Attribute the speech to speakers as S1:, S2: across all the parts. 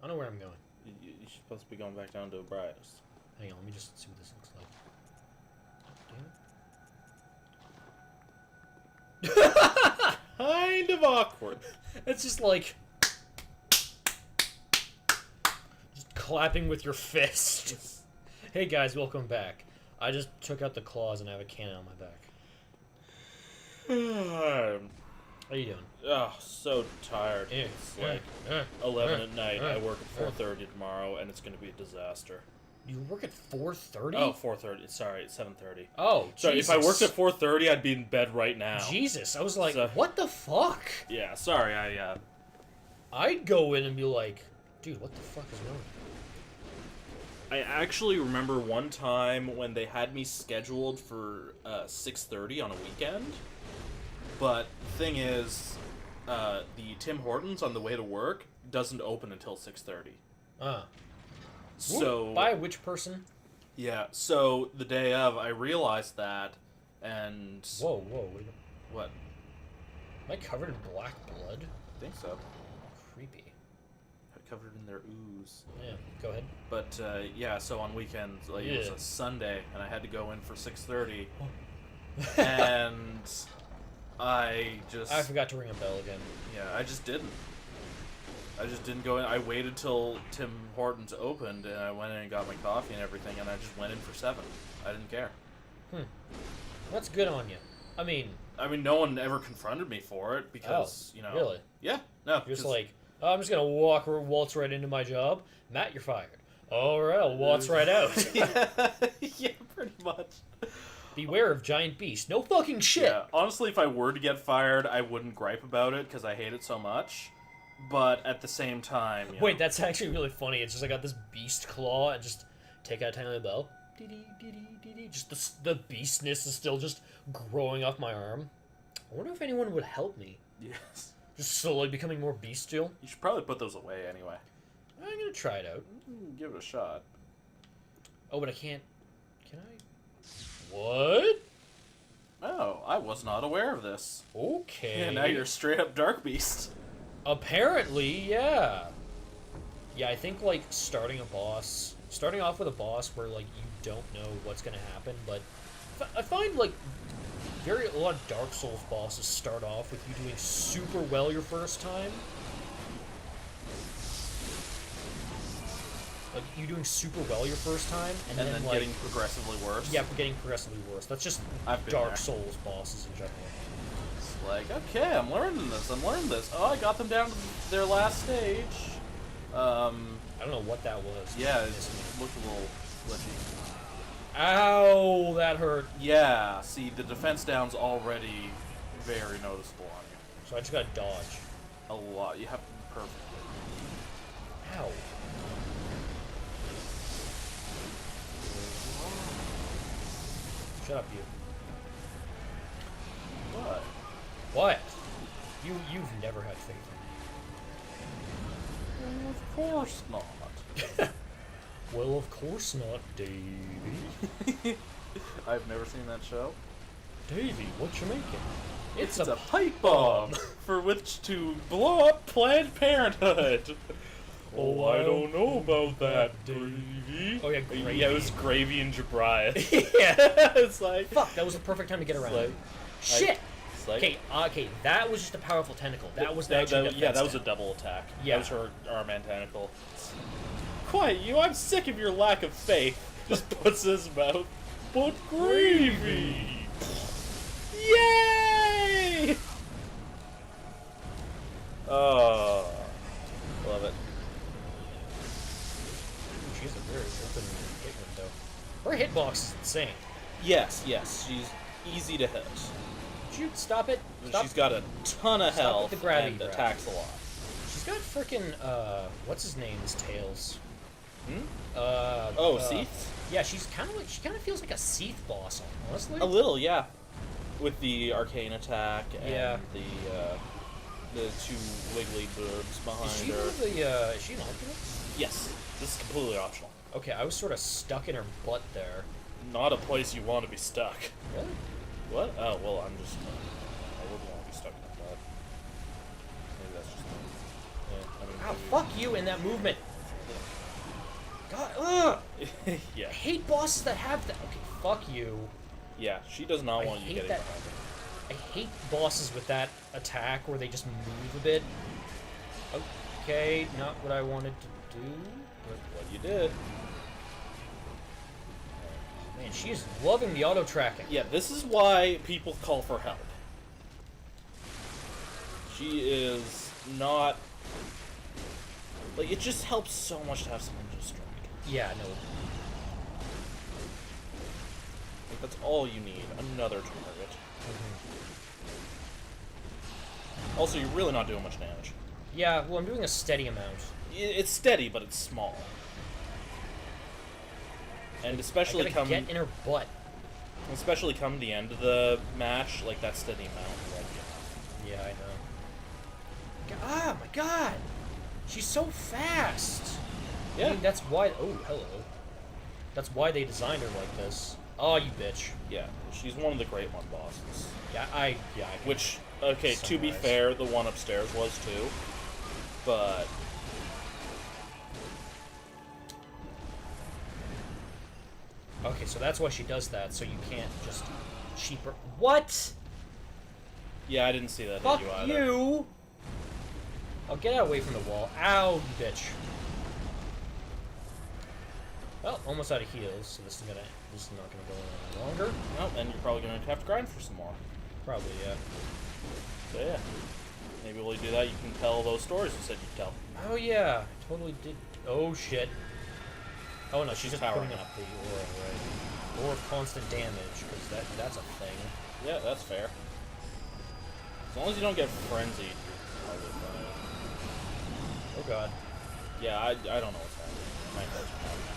S1: I know where I'm going.
S2: You're supposed to be going back down to Briar's.
S1: Hang on, let me just see what this looks like.
S2: Kind of awkward.
S1: It's just like... just clapping with your fist. Hey guys, welcome back. I just took out the claws and I have a cannon on my back. How you doing?
S2: Oh, so tired. It's like 11 at night. I work at 4:30 tomorrow, and it's going to be a disaster.
S1: You work at 4:30?
S2: Oh, 4:30. Sorry, it's 7:30.
S1: Oh,
S2: sorry.
S1: Jesus.
S2: If I worked at 4:30, I'd be in bed right now.
S1: Jesus, I was like,
S2: So,
S1: what the fuck?
S2: Yeah, sorry.
S1: I'd go in and be like, dude, what the fuck is wrong?
S2: I actually remember one time when they had me scheduled for 6:30 on a weekend. But the thing is, the Tim Hortons on the way to work doesn't open until 6:30. So
S1: by which person?
S2: Yeah. So the day of, I realized that, and
S1: whoa, wait.
S2: What?
S1: Am I covered in black blood?
S2: I think so.
S1: Creepy.
S2: Covered in their ooze.
S1: Yeah. Go ahead.
S2: But yeah. So on weekends, like it was a Sunday, and I had to go in for 6:30, and I
S1: forgot to ring a bell again.
S2: Yeah, I just didn't go in. I waited till Tim Hortons opened, and I went in and got my coffee and everything, and I just went in for 7. I didn't care.
S1: That's good on you. I mean,
S2: no one ever confronted me for it because, you know.
S1: Really?
S2: Yeah. No.
S1: You're just like, oh, I'm just gonna waltz right into my job. Matt, you're fired. All right, I'll waltz right out.
S2: Yeah, pretty much.
S1: Beware of giant beasts. No fucking shit.
S2: Yeah, honestly, if I were to get fired, I wouldn't gripe about it because I hate it so much. But at the same time,
S1: wait, that's actually really funny. It's just I got this beast claw and just take out a tiny little bell. Just the beastness is still just growing off my arm. I wonder if anyone would help me.
S2: Yes.
S1: Just slowly becoming more bestial.
S2: You should probably put those away anyway.
S1: I'm gonna try it out.
S2: Give it a shot.
S1: Oh, but I can't. Can I? What?
S2: Oh, I was not aware of this.
S1: Okay.
S2: Yeah, now you're straight up Dark Beast.
S1: Apparently, yeah. Yeah, I think, like, starting off with a boss where, like, you don't know what's gonna happen, but I find, like, a lot of Dark Souls bosses start off with you doing super well your first time. Like, you doing super well your first time, and then like,
S2: getting progressively worse.
S1: Yeah, getting progressively worse. That's just Dark Souls bosses in general.
S2: It's like, okay, I'm learning this. Oh, I got them down to their last stage.
S1: I don't know what that was.
S2: Yeah, it looked a little glitchy.
S1: Ow, that hurt.
S2: Yeah, see, the defense down's already very noticeable on you.
S1: So I just gotta dodge.
S2: A lot. You have to be perfect.
S1: Ow. Shut up, you.
S2: What?
S1: What? You've never had faith in
S2: Well, of course not.
S1: me. Well, of course not, Davey.
S2: I've never seen that show.
S1: Davey, what you making?
S2: It's a pipe bomb for which to blow up Planned Parenthood. Oh, I don't know about that, Davey.
S1: Oh yeah, gravy.
S2: Yeah, it was Gravy and Jabriah.
S1: Yeah,
S2: it's like
S1: fuck. That was the perfect time to get around.
S2: Like,
S1: shit.
S2: Like,
S1: Okay. That was just a powerful tentacle. That was that
S2: was a double attack.
S1: Yeah,
S2: that was her arm and tentacle. Quiet, you! I'm sick of your lack of faith. Just puts his mouth. But Gravy. Yay! Oh, love it.
S1: She's a very open hit window. Her hitbox is insane.
S2: Yes, she's easy to hit.
S1: Would you stop it? Stop.
S2: She's got a ton of health and attacks a lot.
S1: She's got frickin' what's his name's Tails?
S2: Seath?
S1: Yeah, she kind of feels like a Seath boss, honestly.
S2: A little, yeah. With the arcane attack and the two wiggly boobs behind her.
S1: Is she an Optimus?
S2: Yes. This is completely optional.
S1: Okay, I was sort of stuck in her butt there.
S2: Not a place you want to be stuck.
S1: Really?
S2: What? Oh, well, I'm just... I wouldn't want to be stuck in that butt. Maybe that's just... Yeah,
S1: Ow, fuck you in that movement. God, ugh!
S2: Yeah.
S1: I hate bosses that have that. Okay, fuck you.
S2: Yeah, she does not want you getting
S1: that. I hate bosses with that attack where they just move a bit. Okay, not what I wanted to do, but
S2: what you did.
S1: Man, she is loving the auto tracking.
S2: Yeah, this is why people call for help. She is not... Like, it just helps so much to have someone just strike.
S1: Yeah, no.
S2: Like, that's all you need. Another target. Also, you're really not doing much damage.
S1: Yeah, well, I'm doing a steady amount.
S2: It's steady, but it's small. And especially
S1: I gotta get in her butt.
S2: Especially come the end of the match, like, that steady amount.
S1: Yeah, I know. Ah, my God! She's so fast!
S2: Yeah.
S1: I mean, that's why... Oh, hello. That's why they designed her like this. Oh, you bitch.
S2: Yeah, she's one of the Great One bosses.
S1: Yeah, I can
S2: Which, okay,
S1: summarize.
S2: to be fair, the one upstairs was too. But...
S1: Okay, so that's why she does that, so you can't just cheap her... What?!
S2: Yeah, I didn't see that.
S1: Fuck
S2: you! Either.
S1: you! Oh, get out away from the wall. Ow, you bitch. Well, almost out of heals, so this is not gonna go on any longer.
S2: Well, then you're probably gonna have to grind for some more.
S1: Probably, yeah.
S2: So yeah. Maybe while you do that, you can tell those stories you said you'd tell.
S1: Oh yeah, totally did. Oh shit. Oh no, she's just
S2: powering
S1: putting up the aura, right? Or constant damage, because that's a thing.
S2: Yeah, that's fair. As long as you don't get frenzied, you're probably fine.
S1: Oh god.
S2: Yeah, I don't know what's happening. My head's pounding.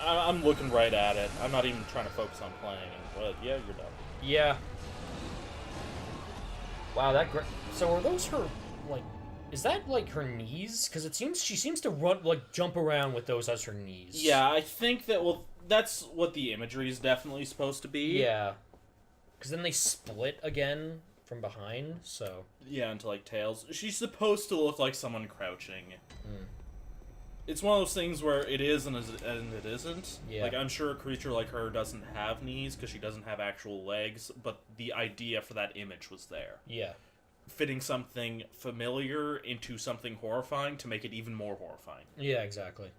S2: I'm looking right at it. I'm not even trying to focus on playing. And, yeah, you're done.
S1: Yeah. Wow, so are those her, like, is that, like, her knees? Because she seems to run, like, jump around with those as her knees.
S2: Yeah, I think that, well, that's what the imagery is definitely supposed to be.
S1: Yeah. Because then they split again from behind, so...
S2: Yeah, into, like, tails. She's supposed to look like someone crouching.
S1: Mm.
S2: It's one of those things where it is and it isn't.
S1: Yeah.
S2: Like, I'm sure a creature like her doesn't have knees because she doesn't have actual legs, but the idea for that image was there.
S1: Yeah.
S2: Fitting something familiar into something horrifying to make it even more horrifying.
S1: Yeah, exactly.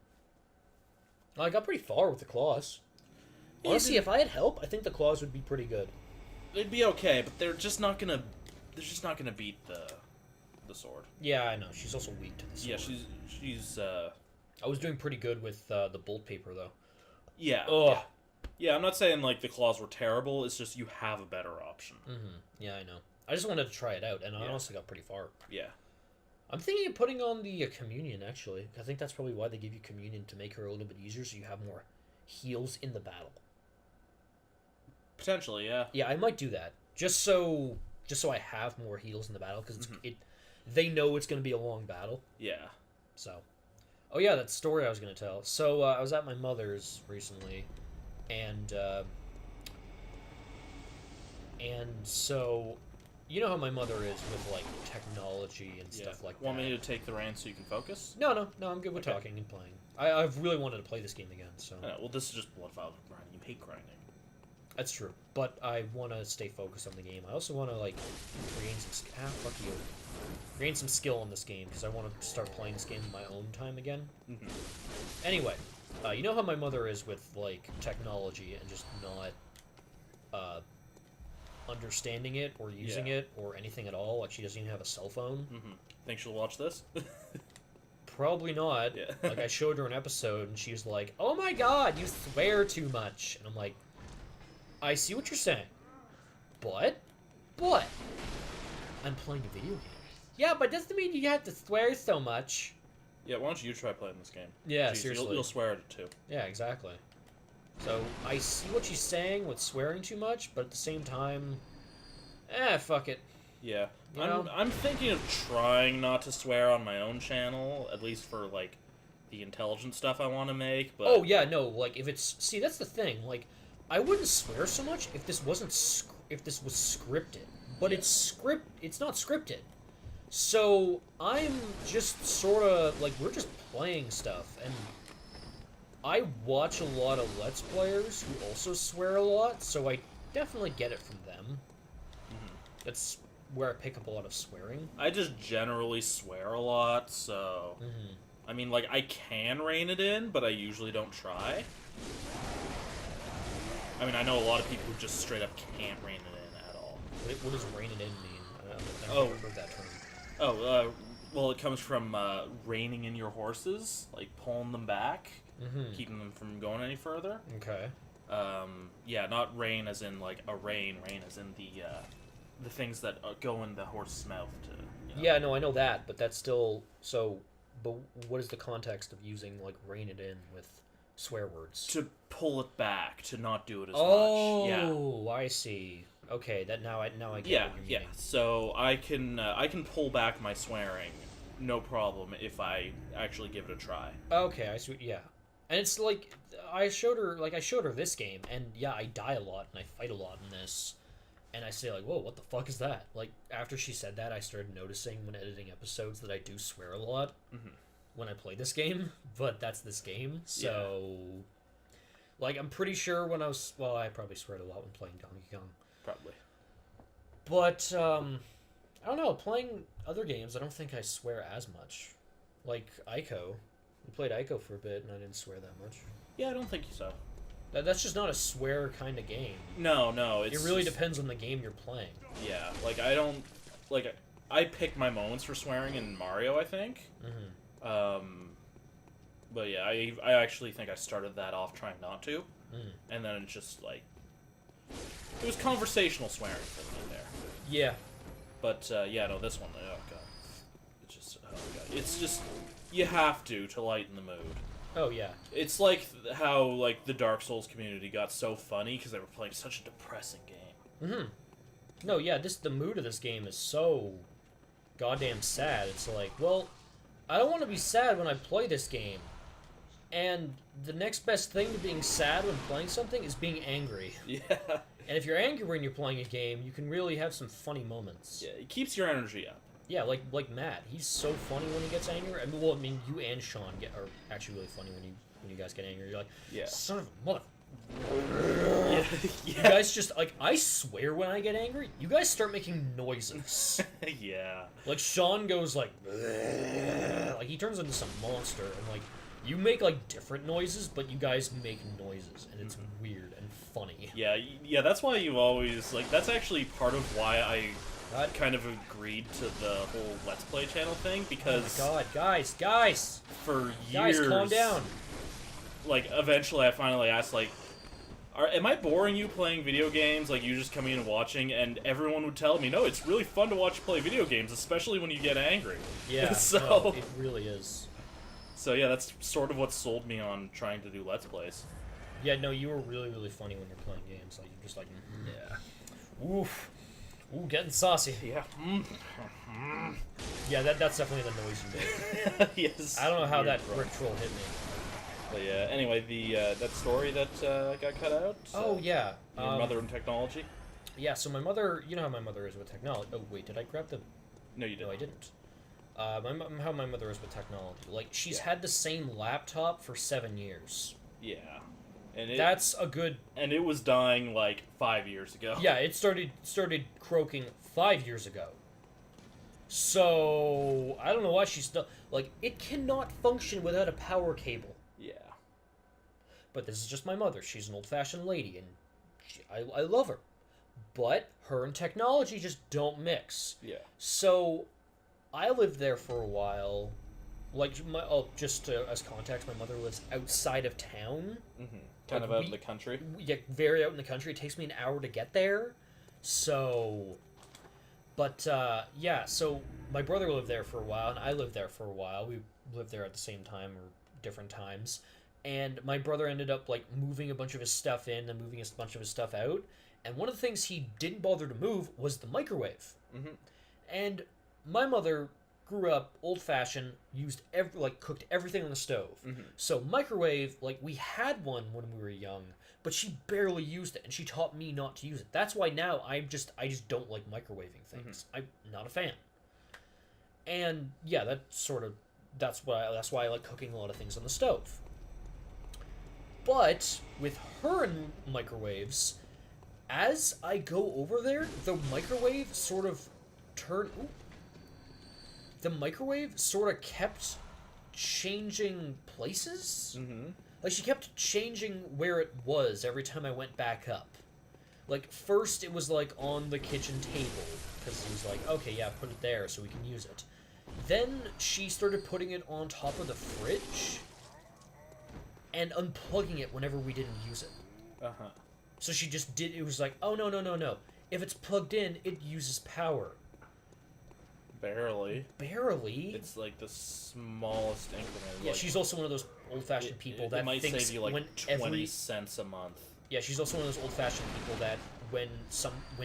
S1: I got pretty far with the claws. Honestly, if I had help, I think the claws would be pretty good.
S2: They'd be okay, but they're just not gonna beat the sword.
S1: Yeah, I know. She's also weak to the sword.
S2: Yeah, she's
S1: I was doing pretty good with the bolt paper, though.
S2: Yeah.
S1: Ugh.
S2: Yeah, I'm not saying, like, the claws were terrible, it's just you have a better option.
S1: Mm-hmm. Yeah, I know. I just wanted to try it out, and I honestly got pretty far.
S2: Yeah.
S1: I'm thinking of putting on the communion, actually. I think that's probably why they give you communion, to make her a little bit easier, so you have more heals in the battle.
S2: Potentially, yeah.
S1: Yeah, I might do that. Just so I have more heals in the battle, because they know it's going to be a long battle.
S2: Yeah.
S1: So... Oh yeah, that story I was going to tell. So, I was at my mother's recently, and so, you know how my mother is with, like, technology and stuff like that.
S2: Want me to take the reins so you can focus?
S1: No, I'm good with talking and playing. I've really wanted to play this game again, so...
S2: Well, this is just Blood Files grinding. You hate grinding.
S1: That's true, but I want to stay focused on the game. I also want to, like, gain some... fuck you. Gain some skill in this game, because I want to start playing this game in my own time again.
S2: Mm-hmm.
S1: Anyway, you know how my mother is with, like, technology and just not understanding it or using it or anything at all. Like, she doesn't even have a cell phone.
S2: Mm-hmm. Think she'll watch this?
S1: Probably not.
S2: Yeah.
S1: Like, I showed her an episode, and she was like, "Oh my god, you swear too much." And I'm like, I see what you're saying, but I'm playing a video game. Yeah, but doesn't mean you have to swear so much.
S2: Yeah, why don't you try playing this game?
S1: Yeah,
S2: Jeez,
S1: seriously.
S2: You'll swear at it too.
S1: Yeah, exactly. So, I see what she's saying with swearing too much, but at the same time, fuck it.
S2: Yeah.
S1: You know?
S2: I'm thinking of trying not to swear on my own channel, at least for, like, the intelligent stuff I want to make, but...
S1: Oh, yeah, no, like, if it's... See, that's the thing, like, I wouldn't swear so much if this wasn't... if this was scripted. But it's not scripted. So, I'm just sort of... Like, we're just playing stuff, and I watch a lot of Let's Players who also swear a lot, so I definitely get it from them. That's where I pick up a lot of swearing.
S2: I just generally swear a lot, so... I mean, like, I can rein it in, but I usually don't try. I mean, I know a lot of people who just straight up can't rein it in at all.
S1: What does rein it in mean? I've never heard that term.
S2: Well, it comes from reining in your horses, like pulling them back, keeping them from going any further.
S1: Okay.
S2: Yeah, not rein as in like a rein as in the things that go in the horse's mouth to. You know.
S1: Yeah, no, I know that, but that's still so. But what is the context of using like rein it in with swear words?
S2: To pull it back, to not do it as much.
S1: Oh, I see. Okay, that now I get what you're meaning.
S2: So I can pull back my swearing, no problem, if I actually give it a try.
S1: Okay, I see. Yeah, and it's like I showed her this game, and yeah, I die a lot and I fight a lot in this, and I say like, whoa, what the fuck is that? Like after she said that, I started noticing when editing episodes that I do swear a lot when I play this game, but that's this game, so like I'm pretty sure when I probably swear a lot when playing Donkey Kong.
S2: Probably.
S1: But, I don't know, playing other games, I don't think I swear as much. Like, Ico. We played Ico for a bit, and I didn't swear that much.
S2: Yeah, I don't think so.
S1: That's just not a swear kind of game.
S2: No,
S1: it really depends on the game you're playing.
S2: Yeah, like, I don't... Like, I pick my moments for swearing in Mario, I think. But yeah, I actually think I started that off trying not to. And then it's just, like... It was conversational swearing for me there.
S1: Yeah.
S2: But, yeah, no, this one, oh god. It's just, oh god. It's just, you have to lighten the mood.
S1: Oh, yeah.
S2: It's like how, like, the Dark Souls community got so funny because they were playing such a depressing game.
S1: No, yeah, the mood of this game is so goddamn sad. It's like, well, I don't want to be sad when I play this game. And the next best thing to being sad when playing something is being angry.
S2: Yeah.
S1: And if you're angry when you're playing a game, you can really have some funny moments.
S2: Yeah, it keeps your energy up.
S1: Yeah, like Matt. He's so funny when he gets angry. I mean, you and Sean are actually really funny when you guys get angry. You're like, son of a mother. You guys just, like, I swear when I get angry, you guys start making noises.
S2: Yeah.
S1: Like, Sean goes, like, he turns into some monster, and, like, you make, like, different noises, but you guys make noises, and it's weird and funny.
S2: Yeah, that's why you always, like, that's actually part of why I kind of agreed to the whole Let's Play channel thing, because...
S1: Oh my god, guys!
S2: For
S1: years... Guys, calm down!
S2: Like, eventually I finally asked, like, am I boring you playing video games? Like, you just coming in and watching, and everyone would tell me, no, it's really fun to watch you play video games, especially when you get angry.
S1: Yeah,
S2: so...
S1: no, it really is.
S2: So yeah, that's sort of what sold me on trying to do Let's Plays.
S1: Yeah, no, you were really, really funny when you're playing games. Like, you're just like,
S2: yeah.
S1: Oof. Ooh, getting saucy.
S2: Yeah.
S1: Yeah, that's definitely the noise you made.
S2: Yes.
S1: I don't know how that brick troll hit me.
S2: But yeah, anyway, that story that got cut out.
S1: Oh, yeah.
S2: Your mother and technology?
S1: Yeah, so my mother, you know how my mother is with technology. Oh, wait, did I grab the...
S2: No, you didn't.
S1: No, I didn't. How my mother is with technology. Like, she's had the same laptop for 7 years.
S2: Yeah. And
S1: that's a good...
S2: And it was dying, like, 5 years ago.
S1: Yeah, it started croaking 5 years ago. So, I don't know why she's still... Like, it cannot function without a power cable.
S2: Yeah.
S1: But this is just my mother. She's an old-fashioned lady, and I love her. But her and technology just don't mix.
S2: Yeah.
S1: So... I lived there for a while. Like, just as context, my mother lives outside of town.
S2: Kind of out in the country.
S1: Yeah, very out in the country. It takes me an hour to get there. So, but, yeah, so my brother lived there for a while, and I lived there for a while. We lived there at the same time, or different times. And my brother ended up, like, moving a bunch of his stuff in and moving a bunch of his stuff out. And one of the things he didn't bother to move was the microwave. And... my mother grew up old-fashioned, cooked everything on the stove. So microwave, like, we had one when we were young, but she barely used it, and she taught me not to use it. That's why now I just don't like microwaving things. I'm not a fan. And yeah, that's why I like cooking a lot of things on the stove. But with her microwaves, as I go over there, the microwave sort of turned. Ooh, the microwave sort of kept changing places.
S2: Mm-hmm.
S1: Like, she kept changing where it was every time I went back up. Like, first it was, like, on the kitchen table, because he was like, okay, yeah, put it there so we can use it. Then she started putting it on top of the fridge and unplugging it whenever we didn't use it.
S2: Uh-huh.
S1: So she just did, it was like, oh, no, no, no, no. If it's plugged in, it uses power.
S2: Barely.
S1: Barely?
S2: It's like the smallest increment.
S1: Yeah,
S2: like,
S1: she's also one of those old-fashioned people that
S2: might
S1: thinks
S2: save you like
S1: when
S2: 20 cents a month.
S1: Yeah, she's also one of those old-fashioned people that when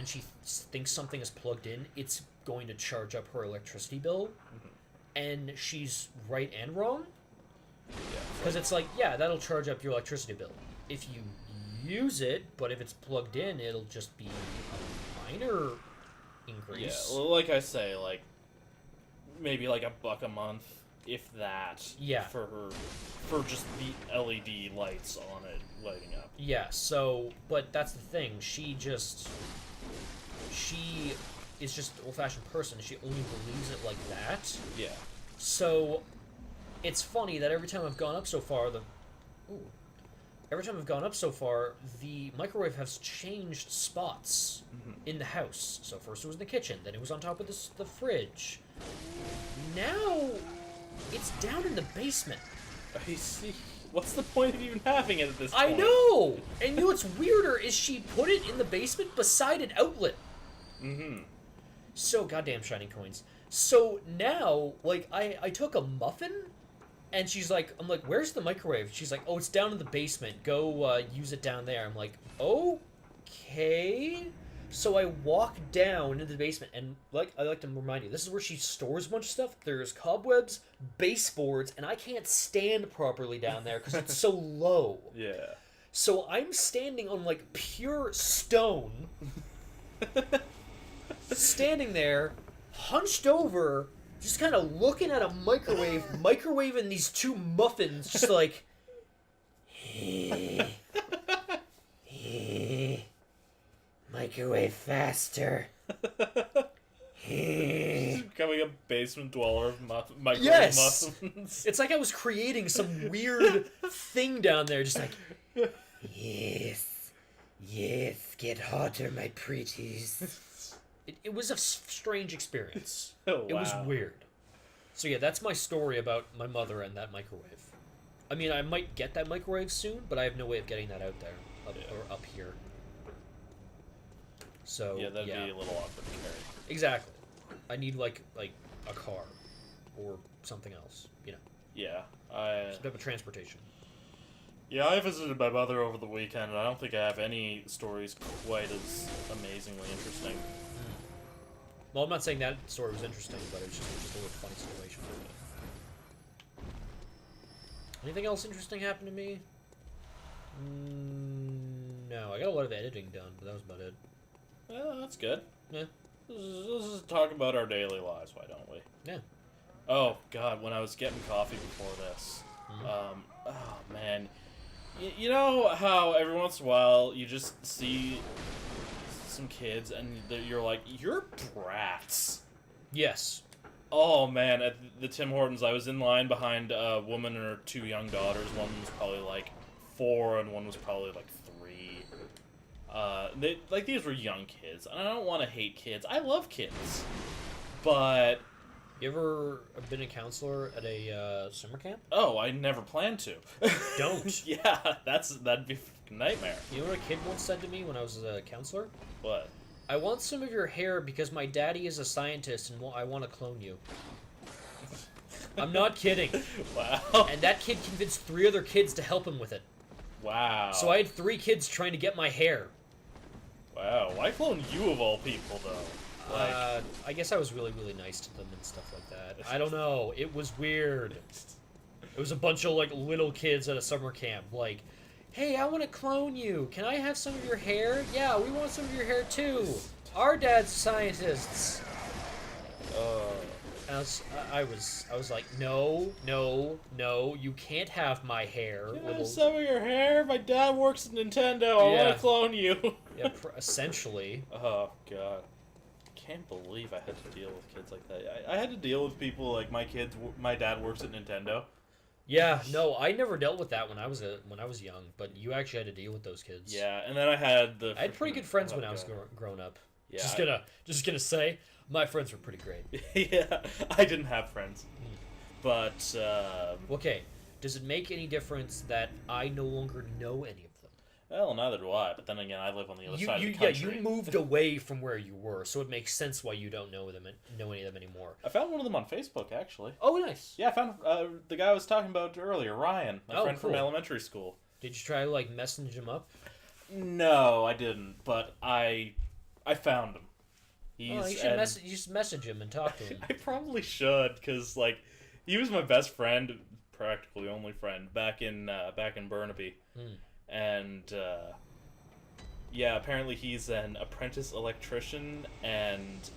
S1: she thinks something is plugged in, it's going to charge up her electricity bill.
S2: Mm-hmm.
S1: And she's right and wrong.
S2: Yeah.
S1: Because it's like, yeah, that'll charge up your electricity bill if you use it, but if it's plugged in, it'll just be a minor increase.
S2: Yeah, well, like I say, like, maybe like $1 a month, if that.
S1: Yeah.
S2: For just the LED lights on it lighting up.
S1: Yeah, so, but that's the thing, she is just an old-fashioned person, she only believes it like that.
S2: Yeah.
S1: So, it's funny that every time I've gone up so far, the microwave has changed spots in the house. So first it was in the kitchen, then it was on top of the fridge. Now, it's down in the basement.
S2: I see. What's the point of even having it at this point?
S1: I know! And you know what's weirder is she put it in the basement beside an outlet.
S2: Mm-hmm.
S1: So, goddamn shiny coins. So now, like, I took a muffin, and she's like, I'm like, where's the microwave? She's like, oh, it's down in the basement. Go use it down there. I'm like, okay. So I walk down into the basement, and like I like to remind you, this is where she stores a bunch of stuff. There's cobwebs, baseboards, and I can't stand properly down there because it's so low.
S2: Yeah.
S1: So I'm standing on, like, pure stone, standing there, hunched over, just kind of looking at a microwave, microwaving these two muffins, just like, microwave faster.
S2: She's becoming a basement dweller of microwave
S1: Yes!
S2: muffins.
S1: It's like I was creating some weird thing down there, just like, yes, get hotter, my pretties. It was a strange experience.
S2: Oh,
S1: It was
S2: wow.
S1: weird. So yeah, that's my story about my mother and that microwave. I mean, I might get that microwave soon, but I have no way of getting that out there, or up here. So
S2: Yeah, that'd be a little awkward to carry.
S1: Exactly. I need like a car, or something else. You know,
S2: Yeah,
S1: some type of transportation.
S2: Yeah, I visited my mother over the weekend, and I don't think I have any stories quite as amazingly interesting.
S1: Well, I'm not saying that story was interesting, but it was just a little funny situation. Anything else interesting happened to me? No, I got a lot of editing done, but that was about it.
S2: Well, that's good.
S1: Yeah.
S2: Let's just talk about our daily lives, why don't we?
S1: Yeah.
S2: Oh, God, when I was getting coffee before this, oh, man. You know how every once in a while you just see some kids and you're like, you're brats.
S1: Yes.
S2: Oh, man, at the Tim Hortons, I was in line behind a woman and her two young daughters. One was probably like 4 and one was probably like 3. These were young kids, and I don't want to hate kids. I love kids, but...
S1: You ever been a counselor at a summer camp?
S2: Oh, I never planned to.
S1: Don't.
S2: Yeah, that'd be a nightmare.
S1: You know what a kid once said to me when I was a counselor?
S2: What?
S1: I want some of your hair because my daddy is a scientist and I want to clone you. I'm not kidding.
S2: Wow.
S1: And that kid convinced 3 other kids to help him with it.
S2: Wow.
S1: So I had 3 kids trying to get my hair.
S2: Wow. Why clone you of all people, though?
S1: I guess I was really, really nice to them and stuff like that. I don't know. It was weird. It was a bunch of, like, little kids at a summer camp. Like, hey, I want to clone you. Can I have some of your hair? Yeah, we want some of your hair, too. Our dad's scientists. I was like, no, no, no, you can't have my hair.
S2: Can I
S1: little...
S2: have some of your hair? My dad works at Nintendo. I want
S1: Yeah.
S2: to clone you.
S1: Yeah, essentially.
S2: Oh god, can't believe I had to deal with kids like that. I had to deal with people like my dad works at Nintendo.
S1: Yeah, no, I never dealt with that when I was young, but you actually had to deal with those kids.
S2: Yeah, and then I had
S1: I had pretty good friends when I was grown up.
S2: Yeah,
S1: just gonna say, my friends were pretty great.
S2: Yeah, I didn't have friends, but
S1: Okay, does it make any difference that I no longer know any of them?
S2: well, neither do I. But then again, I live on the other side of the
S1: Yeah,
S2: country.
S1: you moved away from where you were, so it makes sense why you don't know any of them anymore.
S2: I found one of them on Facebook, actually.
S1: Oh, nice.
S2: Yeah, I found the guy I was talking about earlier, Ryan, my friend
S1: cool.
S2: from elementary school.
S1: Did you try like message him up?
S2: No, I didn't, but I found him.
S1: You should message him and talk to him.
S2: I probably should, because like he was my best friend, practically only friend back in Burnaby, and yeah, apparently he's an apprentice electrician, and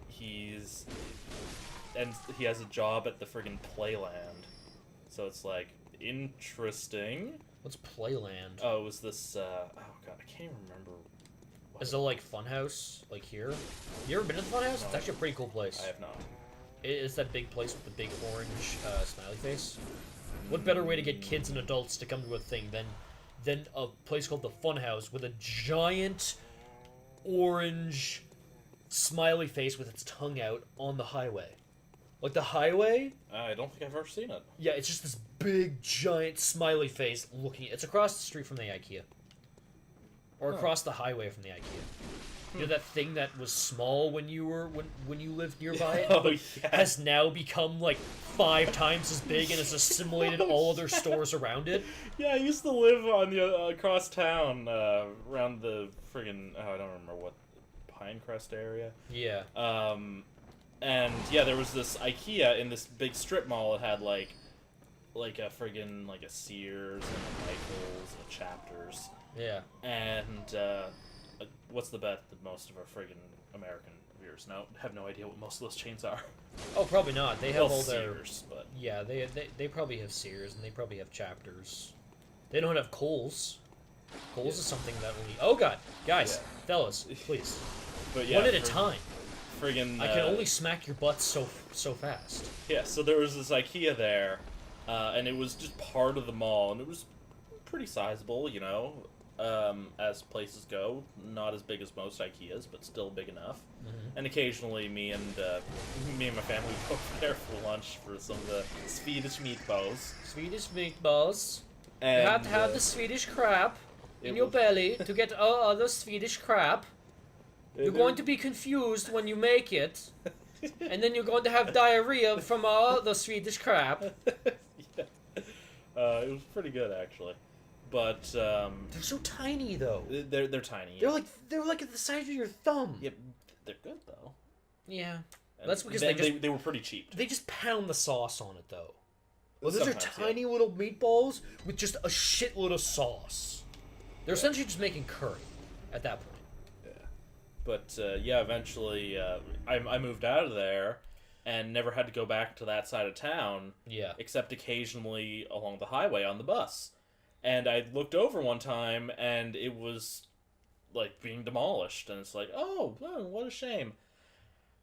S2: he has a job at the friggin' Playland, so it's like interesting.
S1: What's Playland?
S2: Oh, it was this. Oh god, I can't remember.
S1: Is it like Funhouse, like here? You ever been to the Funhouse? It's actually a pretty cool place.
S2: I have not.
S1: It's that big place with the big orange smiley face. What better way to get kids and adults to come to a thing than a place called the Funhouse with a giant orange smiley face with its tongue out on the highway? Like the highway?
S2: I don't think I've ever seen it.
S1: Yeah, it's just this big giant smiley face looking. It's across the street from the Ikea. Or across the highway from the Ikea. You know that thing that was small when you lived nearby it?
S2: Oh, yeah.
S1: Has now become like 5 times as big and has assimilated all other stores around it?
S2: Yeah, I used to live on the across town, around the friggin' I don't remember what, Pinecrest area.
S1: Yeah.
S2: And yeah, there was this IKEA in this big strip mall. It had like a friggin' like a Sears and a Michaels and a Chapters.
S1: Yeah.
S2: And what's the bet that most of our friggin' American viewers have no idea what most of those chains are?
S1: Oh, probably not. They have
S2: Well,
S1: all their...
S2: Sears, but
S1: Yeah, they probably have Sears, and they probably have Chapters. They don't have Kohl's. Kohl's is something that only... Oh, God. Guys, fellas, please.
S2: But yeah,
S1: one at a time.
S2: Friggin'
S1: I can only smack your butts so fast.
S2: Yeah, so there was this IKEA there, and it was just part of the mall, and it was pretty sizable, you know, as places go. Not as big as most IKEAs, but still big enough. Mm-hmm. And occasionally, me and my family go over there for lunch for some of the Swedish meatballs.
S1: Swedish meatballs.
S2: And,
S1: you have to have the Swedish crap in your belly to get all other Swedish crap. You're going to be confused when you make it, and then you're going to have diarrhea from all the Swedish crap.
S2: Yeah. It was pretty good, actually. But
S1: they're so tiny, though.
S2: They're tiny.
S1: They're like at the size of your thumb.
S2: Yep, they're good though.
S1: Yeah,
S2: And
S1: that's because
S2: they were pretty cheap.
S1: They just pound the sauce on it, though. Well, those
S2: Sometimes,
S1: are tiny little meatballs with just a shitload of sauce. They're essentially just making curry at that point.
S2: But yeah, eventually I moved out of there and never had to go back to that side of town.
S1: Yeah.
S2: Except occasionally along the highway on the bus. And I looked over one time and it was like being demolished, and it's like, oh, what a shame.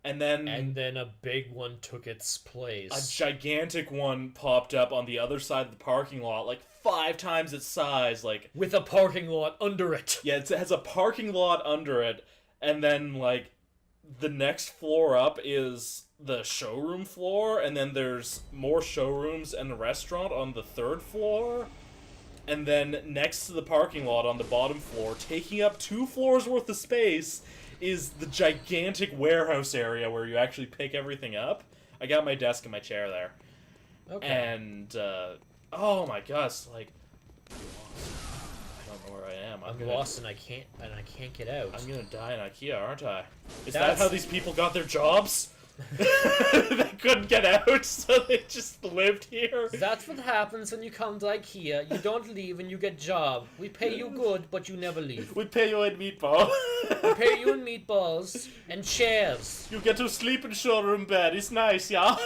S2: And then
S1: a big one took its place.
S2: A gigantic one popped up on the other side of the parking lot, like 5 times its size, like
S1: with a parking lot under it.
S2: Yeah, it has a parking lot under it. And then, like, the next floor up is the showroom floor, and then there's more showrooms and a restaurant on the 3rd floor. And then next to the parking lot on the bottom floor, taking up 2 floors worth of space, is the gigantic warehouse area where you actually pick everything up. I got my desk and my chair there.
S1: Okay.
S2: And, oh my gosh, like... I don't know where I am.
S1: I'm lost and I can't get out.
S2: I'm gonna die in IKEA, aren't I? Is that how these people got their jobs? They couldn't get out, so they just lived here.
S1: That's what happens when you come to Ikea. You don't leave and you get job. We pay you good, but you never leave.
S2: We pay you in meatball.
S1: We pay you in meatballs and chairs.
S2: You get to sleep in showroom bed. It's nice, yeah.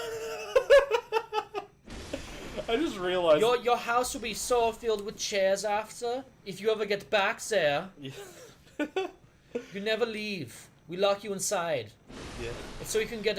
S2: I just realized
S1: Your house will be so filled with chairs after. If you ever get back there, you never leave. We lock you inside.
S2: Yeah.
S1: So you can get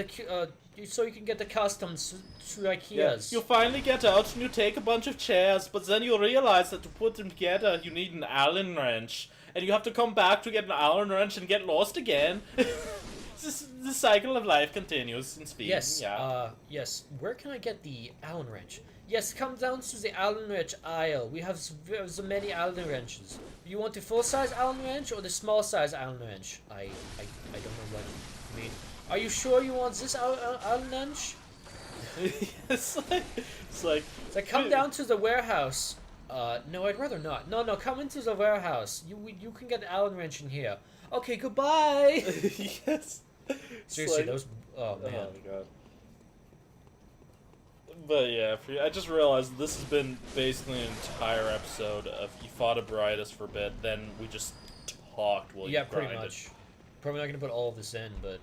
S1: accustomed to Ikeas.
S2: Yeah. You finally get out and you take a bunch of chairs, but then you realize that to put them together, you need an Allen wrench, and you have to come back to get an Allen wrench and get lost again. The cycle of life continues in speed.
S1: Yes.
S2: Yeah.
S1: Yes. Where can I get the Allen wrench? Yes, come down to the Allen wrench aisle. We have so many Allen wrenches. You want the full-size Allen wrench or the small-size Allen wrench? I don't know what you mean. Are you sure you want this Allen wrench?
S2: It's like
S1: Come down to the warehouse. No, I'd rather not. No, come into the warehouse. You can get the Allen wrench in here. Okay, goodbye.
S2: Yes.
S1: Seriously, those. Oh man.
S2: Oh my god. But yeah, I just realized this has been basically an entire episode of you fought a Brightus for a bit, then we just talked while you
S1: pretty
S2: grinded.
S1: much. Probably not gonna put all of this in, but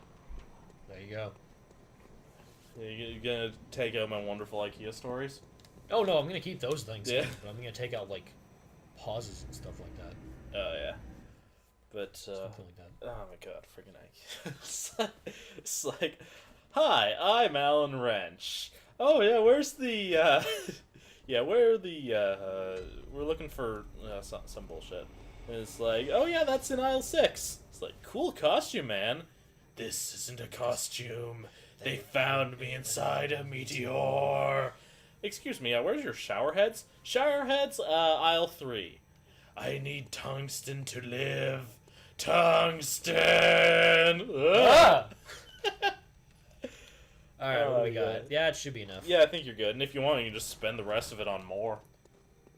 S1: there you go.
S2: You gonna take out my wonderful IKEA stories?
S1: Oh no, I'm gonna keep those things.
S2: Yeah.
S1: In, but I'm gonna take out like pauses and stuff like that.
S2: Oh yeah. But
S1: Something like that.
S2: oh my god, freaking IKEA. It's like, hi, I'm Alan Wrench. Oh yeah, where's the we're looking for some bullshit. And it's like, oh yeah, that's in aisle 6. It's like, cool costume, man. This isn't a costume. They found me inside a meteor. Excuse me, where's your shower heads? Shower heads, aisle 3. I need tungsten to live. Tungsten!
S1: Ah! Alright, what do we
S2: God.
S1: got? Yeah, it should be enough.
S2: Yeah, I think you're good. And if you want, you can just spend the rest of it on more.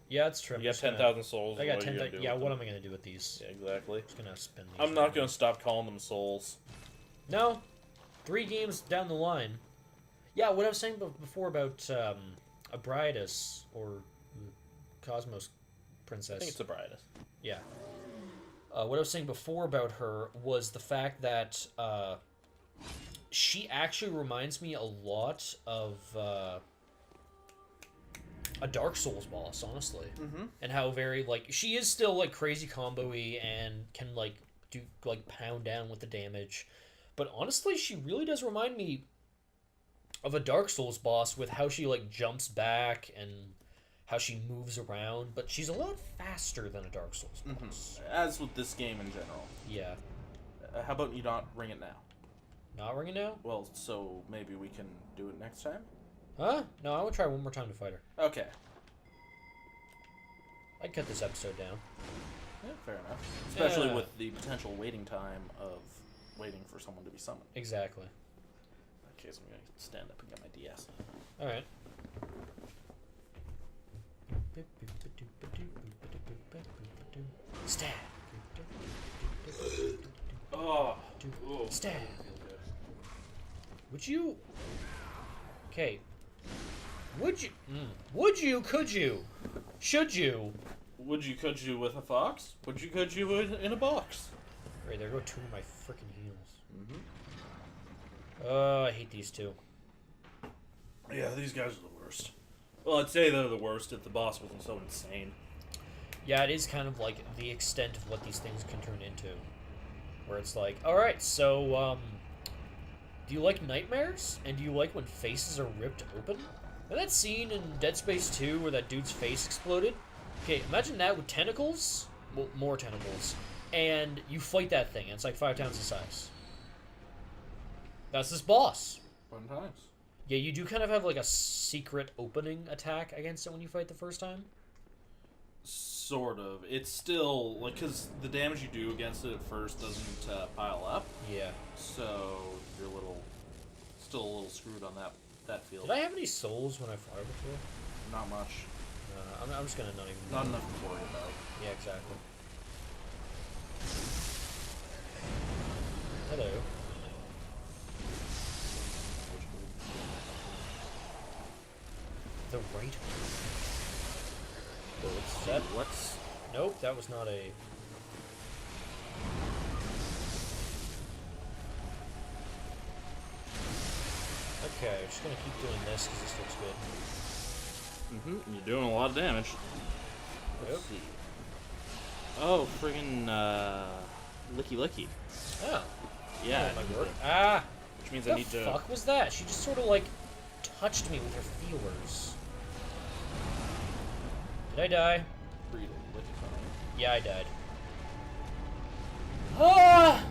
S1: Yeah, that's true.
S2: You got 10,000 souls.
S1: I got
S2: what are you gonna
S1: 10,000.
S2: do
S1: Yeah,
S2: with
S1: what
S2: them?
S1: am I gonna do with these?
S2: Yeah, exactly.
S1: Just gonna spend these.
S2: I'm not gonna stop calling them souls.
S1: No, 3 games down the line. Yeah, what I was saying before about Abritus or Cosmos Princess.
S2: I think it's a Brightus.
S1: Yeah. What I was saying before about her was the fact that she actually reminds me a lot of a Dark Souls boss, honestly.
S2: Mm-hmm.
S1: And how very, like, she is still, like, crazy combo-y and can, like, do, like, pound down with the damage. But honestly, she really does remind me of a Dark Souls boss with how she, like, jumps back and how she moves around. But she's a lot faster than a Dark Souls boss.
S2: Mm-hmm. As with this game in general.
S1: Yeah.
S2: How about you not ring it now?
S1: Not ringing now?
S2: Well, so maybe we can do it next time?
S1: Huh? No, I want to try one more time to fight her.
S2: Okay.
S1: I'd cut this episode down.
S2: Yeah, fair enough. Especially
S1: Yeah.
S2: with the potential waiting time of waiting for someone to be summoned.
S1: Exactly.
S2: In that case, I'm going to stand up and get my DS.
S1: Alright. Stab.
S2: Oh.
S1: Stab. Would you... Okay. Would you... Would you, could you, should you...
S2: Would you could you with a fox? Would you could you in a box?
S1: Right, there go 2 of my freaking heals.
S2: Mm-hmm.
S1: Oh, I hate these 2.
S2: Yeah, these guys are the worst. Well, I'd say they're the worst if the boss wasn't so insane.
S1: Yeah, it is kind of like the extent of what these things can turn into. Where it's like, alright, so, do you like nightmares? And do you like when faces are ripped open? Remember that scene in Dead Space 2 where that dude's face exploded? Okay, imagine that with tentacles. Well, more tentacles. And you fight that thing, and it's like 5 times the size. That's this boss.
S2: Fun times.
S1: Yeah, you do kind of have like a secret opening attack against it when you fight the first time.
S2: Sort of. It's still, like, because the damage you do against it at first doesn't pile up.
S1: Yeah.
S2: So you're still a little screwed on that field.
S1: Did I have any souls when I fired before?
S2: Not much.
S1: I'm just gonna not even...
S2: Not enough to worry about.
S1: Yeah, exactly. Hello. The right.
S2: So let's see, what's...
S1: Nope, that was not a... Okay, just gonna keep doing this because this looks good.
S2: You're doing a lot of damage. Let's see. Oh, friggin' licky licky.
S1: Oh.
S2: Yeah.
S1: Oh, my work. Ah!
S2: Which means
S1: What
S2: I need to...
S1: the fuck was that? She just sort of, like, touched me with her feelers. Did I die?
S2: Breathe a licky.
S1: Yeah, I died.
S2: Ah!